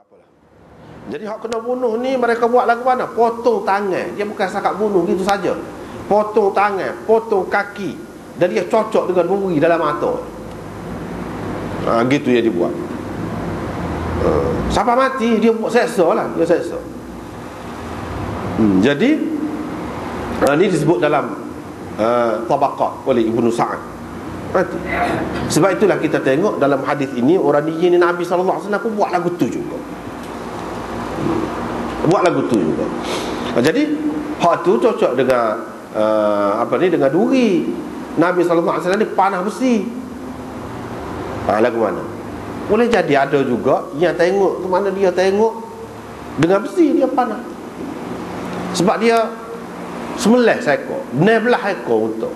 apalah. Jadi hak kena bunuh ni mereka buat lagu mana? Potong tangan. Dia bukan setakat bunuh gitu saja. Potong tangan, potong kaki, dan dia cocok dengan buri dalam mata. Gitu yang dia buat. Sampai mati dia buat seksa lah. Dia seksa. Jadi ini disebut dalam Tabaqat oleh Ibnu Sa'ad. Sebab itulah kita tengok dalam hadis ini, orang ni Nabi SAW pun buat lagu tu juga. Buat lagu tu juga. Jadi hak tu cocok dengan dengan duri. Nabi SAW ni panah besi. Lagu mana? Boleh jadi ada juga yang tengok ke mana dia tengok dengan besi dia panah. Sebab dia sebelah ekor, 12 ekor untuk.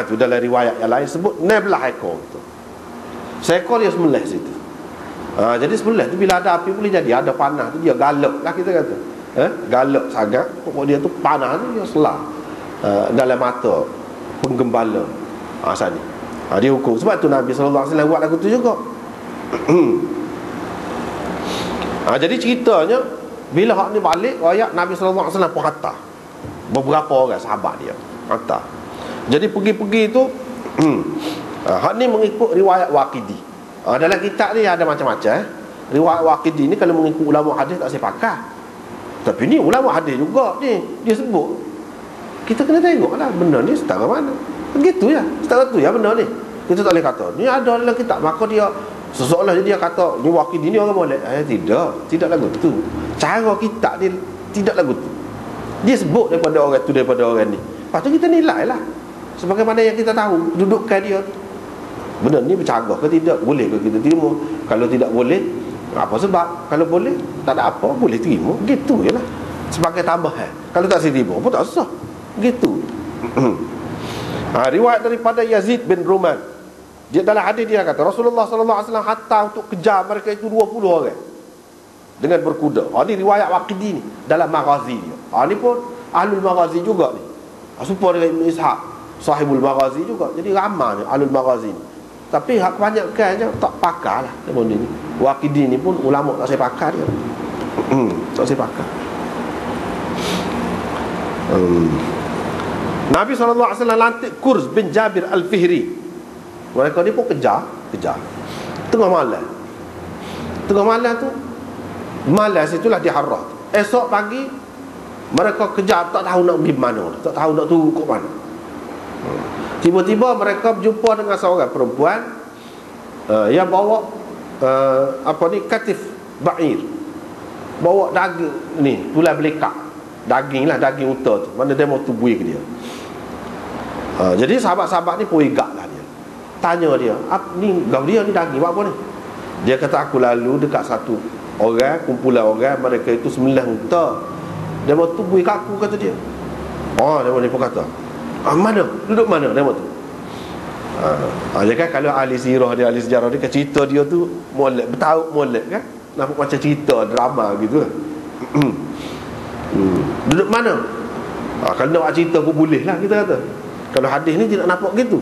Tu dalam riwayat yang lain sebut 12 ekor untuk. Seekor dia sebelah situ. Jadi sebelah tu bila ada api boleh jadi ada panah tu dia galak lah kita kata. Galak sangat, pokok dia tu panah tu dia selah dalam mata penggembala sana. Dia hukum. Sebab tu Nabi SAW buat lagu tu juga. Jadi ceritanya bila hak ni balik rakyat Nabi SAW pun hantar beberapa orang sahabat dia hantar. Jadi pergi-pergi tu hak ni mengikut riwayat Waqidi. Dalam kitab ni ada macam-macam. Riwayat Waqidi ni kalau mengikut ulama hadis tak sepakat. Tapi ni ulama hadis juga ni dia sebut. Kita kena tengoklah benda ni setara mana. Begitu ya. Setara tu ya benda ni. Kita tak boleh kata ni ada dalam kitab maka dia seseolah dia kata ni Waqidi ni orang boleh. Tidak lagu tu. Cara kitab ni tidak lagu tu. Dia sebut daripada orang tu daripada orang ni. Lepas tu kita nilai lah sebagaimana yang kita tahu dudukan dia. Benda ni bercanggah ke tidak, boleh ke kita terima. Kalau tidak boleh, apa sebab? Kalau boleh, tak ada apa, boleh terima. Gitu je lah. Sebagai tambahan. Kalau tak terima pun tak susah. Gitu. Riwayat daripada Yazid bin Ruman. Dia dalam hadis dia kata Rasulullah SAW hantar untuk kejar mereka itu 20 orang dengan berkuda. Ini riwayat Waqidi ni dalam Maghazi dia. Ini pun Ahlul Maghazi juga ni. Supaya dengan Ibn Ishaq Sahibul Maghazi juga. Jadi ramai ni Ahlul Maghazi ni. Tapi hak kebanyakannya tak pakar lah benda ni. Waqidi ni pun ulama tak saya pakar dia. Tak saya pakar. Nabi SAW lantik Kurz bin Jabir Al-Fihri. Mereka ni pun kejar tengah malam tu malam situlah di Harrah. Esok pagi mereka kejar, tak tahu nak pergi mana, tak tahu nak turun ke mana. Tiba-tiba mereka berjumpa dengan seorang perempuan yang bawa katif ba'ir, bawa daging ni, tulang belekak, daging unta tu, mana dia mau tubuh ke dia. Jadi sahabat-sahabat ni pun igak lah dia. Tanya dia, ni dia ni daging buat apa ni? Dia kata aku lalu dekat satu orang, kumpulan orang, mereka itu 9 unta. Dia mau tubuh kat aku, kata dia. Dia pun kata, mana? Duduk mana? Dia mau tu. Dia kan kalau ahli sirah dia, ahli sejarah dia kan cerita dia tu molek, bertaut molek kan. Nampak macam cerita drama gitu kan. Duduk mana? Kalau nak buat cerita pun boleh lah kita kata. Kalau hadis ni tidak nampak gitu.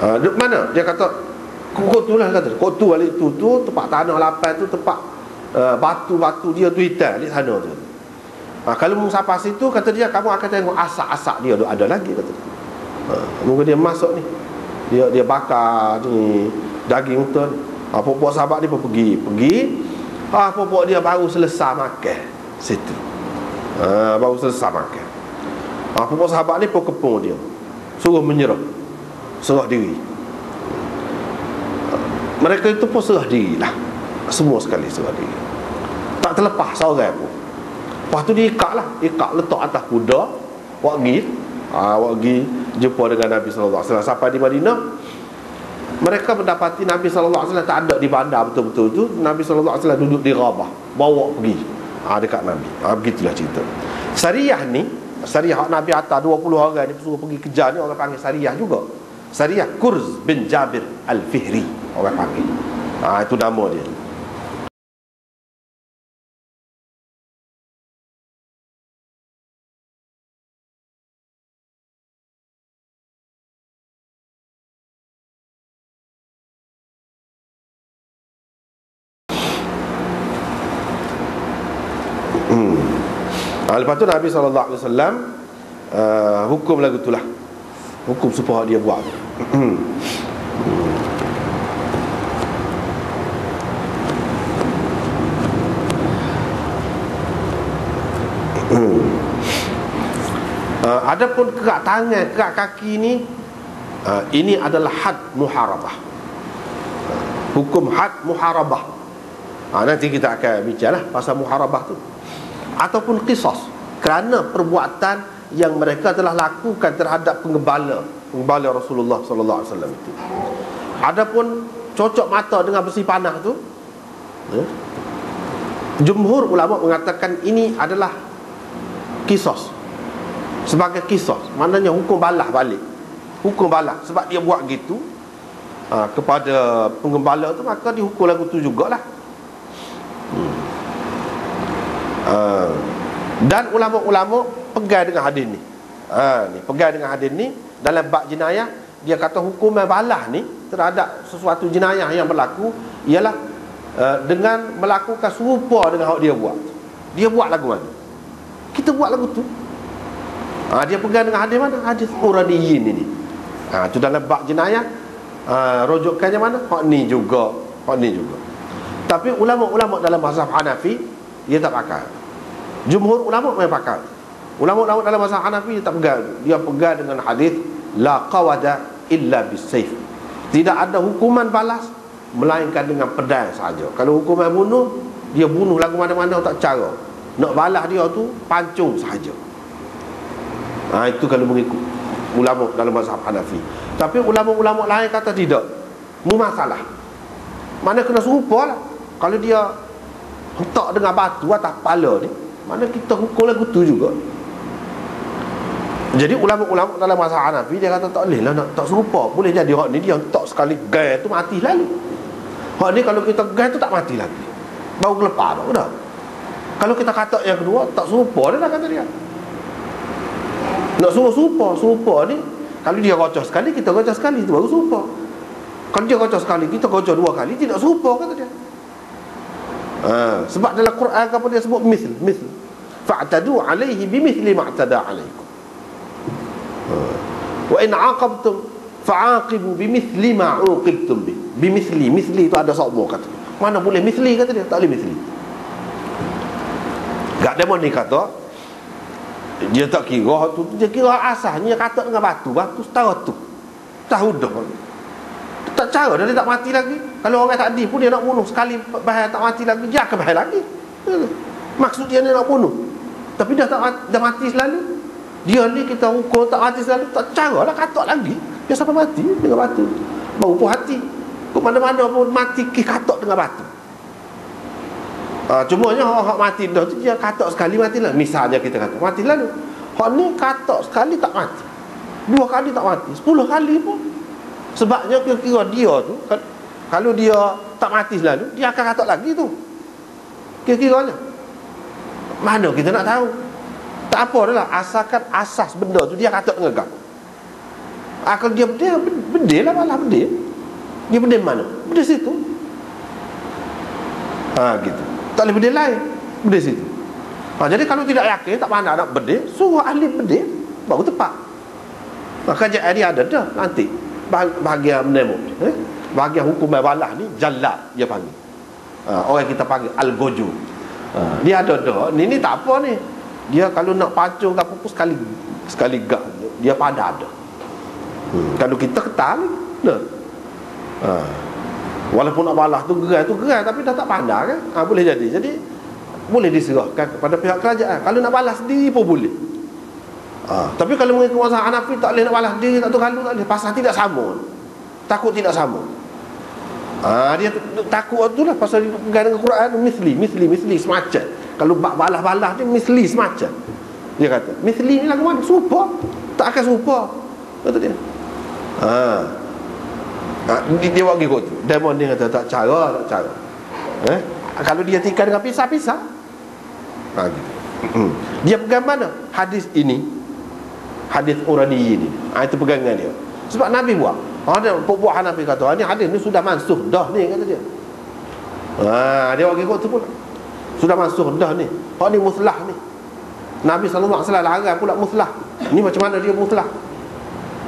Duduk mana? Dia kata Kotu lah kata. Kotu balik tu tempat tanah lapar tu, tempat batu-batu dia tu hitam di sana tu. Kalau mu sampai situ kata dia kamu akan tengok asak-asak dia ada lagi kata. Mungkin dia masuk ni. Dia bakar ni daging unta ni. Pokok sahabat dia pun pergi. Pokok dia baru selesai makan situ. Baru selesai makan. Pokok sahabat ni pun kepung dia. Suruh menyerah. Serah diri. Mereka itu pun serah diri lah. Semua sekali serah diri. Tak terlepas seorang pun. Lepas tu diikat lah. Ikat letak atas kuda. Wak pergi jumpa dengan Nabi SAW. Sampai di Madinah, mereka mendapati Nabi SAW tak ada di bandar betul-betul tu. Nabi SAW duduk di Rabah, bawa pergi dekat Nabi. Begitulah cerita. Sariyah ni, Sariyah Nabi atas 20 orang ni suruh pergi kejar ni, orang panggil Sariyah juga. Sariyah Kurz bin Jabir Al-Fihri orang panggil. Itu nama dia. Lepas tu Nabi SAW hukum lagu tu lah, hukum supaya dia buat tu. Adapun kerak tangan, kerak kaki ni, ini adalah had muharabah, hukum had muharabah. Nanti kita akan bincang lah pasal muharabah tu. Ataupun qisas, kerana perbuatan yang mereka telah lakukan terhadap penggembala Rasulullah sallallahu alaihi wasallam itu. Adapun cocok mata dengan besi panah tu, jumhur ulama mengatakan ini adalah qisas, sebagai qisas, maknanya hukum balas balik, hukum balas sebab dia buat gitu kepada penggembala tu, maka dihukum lagu tu jugalah. Dan ulama-ulama pegang dengan hadis ni. Pegang dengan hadis ni dalam bab jenayah. Dia kata hukuman balas ni terhadap sesuatu jenayah yang berlaku ialah dengan melakukan serupa dengan hak dia buat. Dia buat lagu mana, kita buat lagu tu. Dia pegang dengan hadis mana? Hadis Quraniyin ini. Tu dalam bab jenayah, rujukannya mana? Hak ni juga, hak ni juga. Tapi ulama-ulama dalam mazhab Hanafi dia tak pakai. Jumhur ulama memang pakai. Ulama-ulama dalam mazhab Hanafi dia tak pegang. Dia pegang dengan hadis la qawada illa bisayf. Tidak ada hukuman balas melainkan dengan pedang saja. Kalau hukuman bunuh, dia bunuh lagu mana-mana tak cara. Nak balas dia tu pancung saja. Itu kalau mengikut ulama dalam mazhab Hanafi. Tapi ulama-ulama lain kata tidak, mumasalah, mana kena serupa lah. Kalau dia hentak dengan batu atas kepala ni, mana kita hukum lagu tu juga. Jadi ulama-ulama dalam mazhab Hanafi dia kata tak boleh lah nak tak serupa. Boleh jadi hak ni dia hentak sekali gai tu mati lalu. Hak ni kalau kita gai tu tak mati lagi, baru lepas dah. Kalau kita kata yang kedua tak serupa dia dah, kata dia nak suruh serupa ni, kalau dia gocah sekali, kita gocah sekali, itu baru serupa. Kalau dia gocah sekali, kita gocah dua kali, tidak serupa, kata dia. Sebab dalam Quran apa dia sebut misl fa'tadu alaihi bimithli ma'tada alaikum. Wa in aqabtum fa'aqibu bimithli ma uqibtum bi. Bimithli itu ada sabur, kata. Mana boleh mithli, kata dia, tak boleh mithli. Gak demon ni kata dia tak kira tu, dia kira asasnya kata dengan batu setara tu, tahu dah. Tak cara dia tak mati lagi. Kalau orang tadi pun dia nak bunuh sekali bahaya tak mati lagi, dia akan bahaya lagi. Maksud dia nak bunuh, tapi dah mati selalu. Dia ni kita hukum tak mati selalu, tak cara lah kata lagi. Dia sampai mati dengan batu. Baru pun hati ke mana-mana pun mati kata dengan batu. Cumanya hak mati dah tu dia katak sekali matilah. Misalnya kita kata mati lalu. Hak ni katak sekali tak mati, 2 kali tak mati, 10 kali pun. Sebabnya kira-kira dia tu kalau dia tak mati selalu, dia akan katak lagi tu. Kira-kiranya mana kita nak tahu. Tak apa dah lah, asalkan asas benda tu dia katak dengan gam. Kalau dia bedil lah, malah bedil. Dia bedil mana? Bedil situ. Gitu. Tak boleh bedil lain, bedil situ. Jadi kalau tidak yakin, tak pandai nak bedil, suruh ahli bedil, baru tepat. Maka jadi ada dah nanti bahagian menemu, bahagian hukum balas ni jalad dia panggil. Orang kita panggil al-goju. Dia ada dah. Ni tak apa ni. Dia kalau nak pancung ke apa pun sekali gak dia pada ada. Kalau kita ketal dah. Walaupun nak balas tu gerai tapi dah tak pandai kan. Boleh jadi boleh diserahkan kepada pihak kerajaan. Kalau nak balas sendiri pun boleh. Tapi kalau mengikut mazhab Hanafi tak boleh nak balas sendiri, tak tu kalau tak boleh, pasal tidak sama. Takut tidak sama. Dia takut tu lah pasal dia pegang dengan Quran misli semacam. Kalau balas dia misli semacam. Dia kata misli ni lagu mana? Serupa. Tak akan serupa, kata dia. Dia buat gitu tu. Demon dia kata tak cara. Kalau dia tinggal dengan pisah-pisah, gitu. Dia pegang mana? Hadis ini, hadis Qurani ini. Itu pegangan dia. Sebab Nabi buat. Ada buat Hanafi kata ni hadis ni sudah mansuh dah ni, kata dia. Dia buat gitu tu pun. Sudah mansuh dah ni. Hak ni muslah ni. Nabi SAW larang pula muslah. Ni macam mana dia muslah?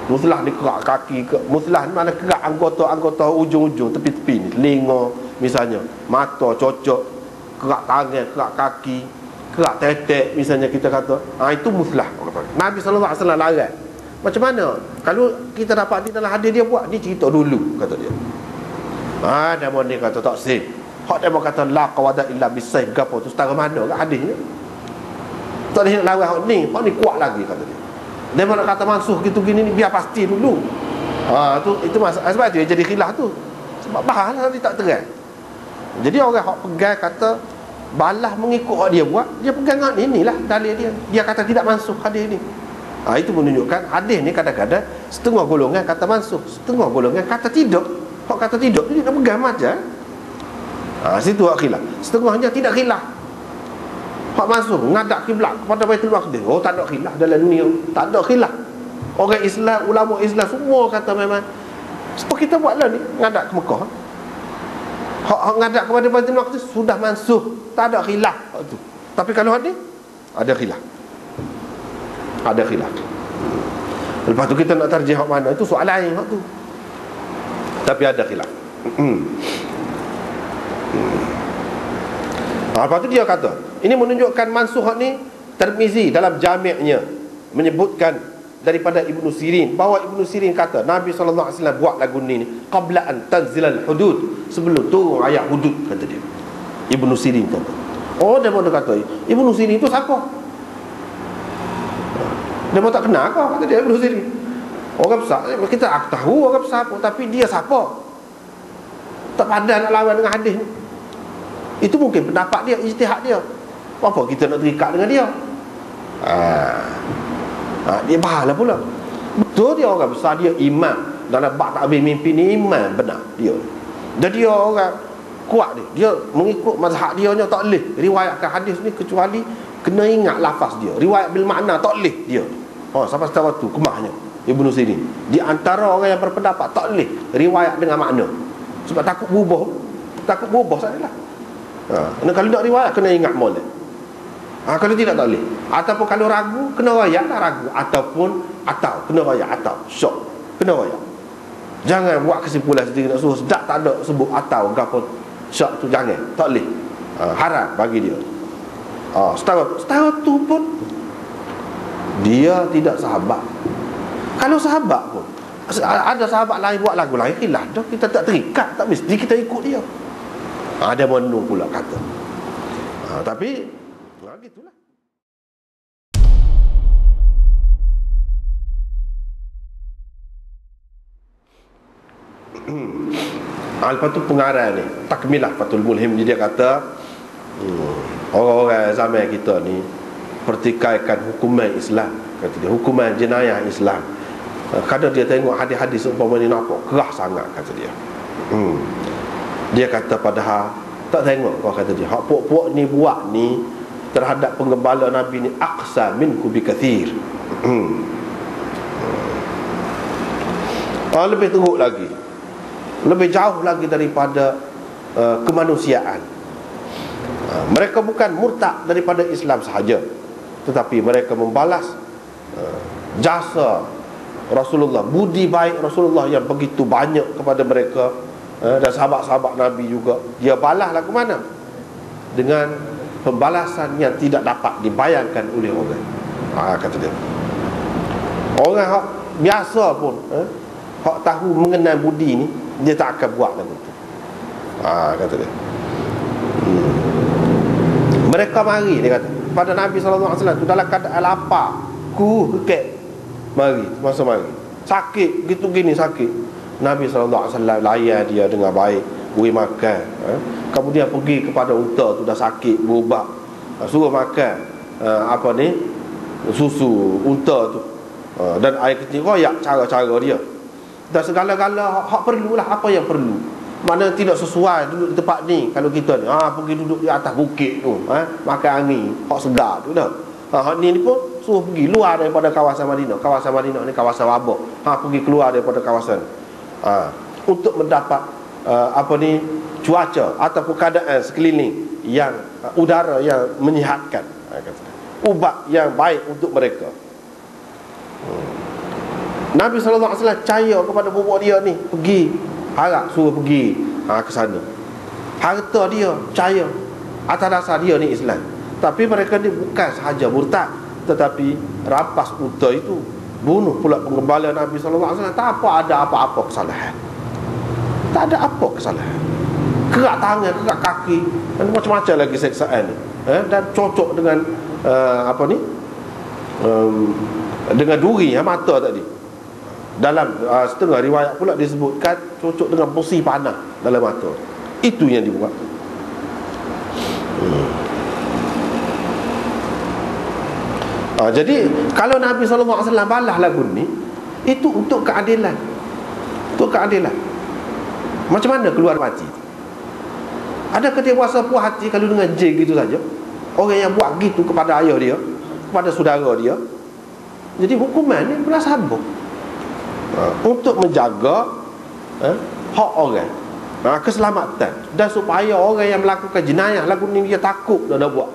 Muslah ni kerak kaki ke, muslah ni mana kerak anggota-anggota ujung-ujung tepi-tepi ni, telinga misalnya, mata cocok, kerak tangan, kerak kaki, kerak tetek misalnya kita kata. Itu muslah. Nabi SAW larang. Macam mana? Kalau kita dapat di dalam hadis dia buat, dia cerita dulu kata dia. Demo ni kata tak sah. Hak demo kata la qawada illa bisayf gapo tu setara mana kat hadis ni? Tak boleh nak lawan hak ni kuat lagi kata dia. Demo nak kata mansuh gitu gini ni biar pasti dulu. Itu masalah sebab tu jadi khilaf tu. Sebab bahas nanti tak terang. Jadi orang hak pegang kata balas mengikut hak dia buat, dia pegang hak ni, inilah dalil dia. Dia kata tidak mansuh hadis ni. Itu menunjukkan hadis ni kadang-kadang setengah golongan kata mansuh, setengah golongan kata tidak. Hak kata tidak tu dia nak pegang macam. Situ hak khilaf. Setengahnya tidak khilaf. Hak mansuh ngadap kiblat kepada Baitul Maqdis. Tak ada khilaf dalam dunia. Tak ada khilaf. Orang Islam, ulama Islam semua kata memang sebab kita buatlah ni ngadap ke Mekah. Hak ngadap kepada Baitul Maqdis sudah mansuh. Tak ada khilaf hak tu. Tapi kalau hadis ada khilaf. Ada khilaf. Lepas tu kita nak tarjih hak mana, itu soalan lain hak tu. Tapi ada khilaf. Lepas tu dia kata, ini menunjukkan mansuh ni. Tirmizi dalam jami'nya menyebutkan daripada Ibnu Sirin, bahawa Ibnu Sirin kata Nabi SAW buat lagu ni qabla an tanzilal hudud, sebelum turun ayat hudud, kata dia. Ibnu Sirin kata. Dia pun kata Ibnu Sirin tu siapa? Dia pun tak kenal kau, kata dia Ibnu Sirin. Orang besar, kita tahu orang besar pun, tapi dia siapa? Tak padan nak lawan dengan hadis ni. Itu mungkin pendapat dia, ijtihad dia. Apa kita nak terikat dengan dia? Dia bahalah pula. Betul dia orang besar, dia imam dalam bab takbir mimpi ni, imam benar dia. Dan dia orang kuat dia. Dia mengikut mazhab dia nya tak boleh riwayatkan hadis ni kecuali kena ingat lafaz dia. Riwayat bil makna tak boleh dia. Sampai setakat tu kemahnya Ibnu Sirin. Di antara orang yang berpendapat tak boleh riwayat dengan makna. Sebab takut berubah sajalah. Kalau nak riwayat kena ingat molek. Kalau tidak tak boleh. Ataupun kalau ragu kena royak lah ragu. Ataupun kena royak syok kena royak. Jangan buat kesimpulan sendiri nak suruh sedak tak ada sebut atau gapo syok tu, jangan. Tak boleh. Haram bagi dia. Setara tu pun dia tidak sahabat. Kalau sahabat pun ada sahabat lain buat lagu lain, khilaf dah, kita tak terikat, tak mesti kita ikut dia. Ada menung pula kata. Tapi gitulah. Lepas tu pengarang ni takmilah Fathul Mulhim, dia kata orang-orang zaman kita ni pertikaikan hukuman Islam, kata dia, hukuman jenayah Islam. Kadang dia tengok hadis-hadis umpama ni nampak keras sangat, kata dia. Dia kata padahal tak tengok kau, kata dia. Hak puak-puak ni buat ni terhadap penggembala Nabi ni aqsa minku bi kathir. Lebih teruk lagi, lebih jauh lagi daripada kemanusiaan. Mereka bukan murtad daripada Islam sahaja, tetapi mereka membalas jasa Rasulullah, budi baik Rasulullah yang begitu banyak kepada mereka, dan sahabat-sahabat Nabi juga. Dia balaslah ke mana? Dengan pembalasan yang tidak dapat dibayangkan oleh orang. Kata dia, orang hak biasa pun hak tahu mengenal budi ni, dia tak akan buat lagu tu. Kata dia. Mereka mari, dia kata, pada Nabi SAW tu dalam keadaan lapar, kekek, mari, masa mari sakit, gitu gini sakit, Nabi SAW layan dia dengan baik, beri makan. Kemudian pergi kepada unta tu dah sakit, berubat, suruh makan susu unta tu, dan air kecil, royak cara-cara dia. Dan segala-gala hak perlulah, apa yang perlu. Mana tidak sesuai duduk di tempat ni. Kalau kita ni pergi duduk di atas bukit tu, makan angin, hak segar tu dah. Hak ni pun suruh pergi luar daripada kawasan Madinah. Kawasan Madinah ni kawasan wabak. Pergi keluar daripada kawasan untuk mendapat cuaca ataupun keadaan sekeliling yang udara yang menyihatkan. ubat yang baik untuk mereka. Nabi SAW percaya kepada bubuk dia ni, pergi harap suruh pergi ke sana. Harta dia percaya atas dasar dia ni Islam. Tapi mereka ni bukan sahaja murtad, tetapi rampas unta itu, bunuh pula penggembala Nabi SAW. Tak ada apa-apa kesalahan. Tak ada apa kesalahan. Kerak tangan, kerak kaki, dan macam-macam lagi seksaan ni. Dan cocok dengan dengan duri mata tadi. Dalam setengah riwayat pula disebutkan cocok dengan besi panah dalam mata. Itu yang dibuat. Jadi kalau Nabi SAW balas lagu ni, itu untuk keadilan. Untuk keadilan. Macam mana keluar mati? Adakah dia puasa puas hati kalau dengan je gitu saja? Orang yang buat gitu kepada ayah dia, kepada saudara dia. Jadi hukuman ni bersambung untuk menjaga hak orang, keselamatan, dan supaya orang yang melakukan jenayah lagu ni dia takut dah nak buat.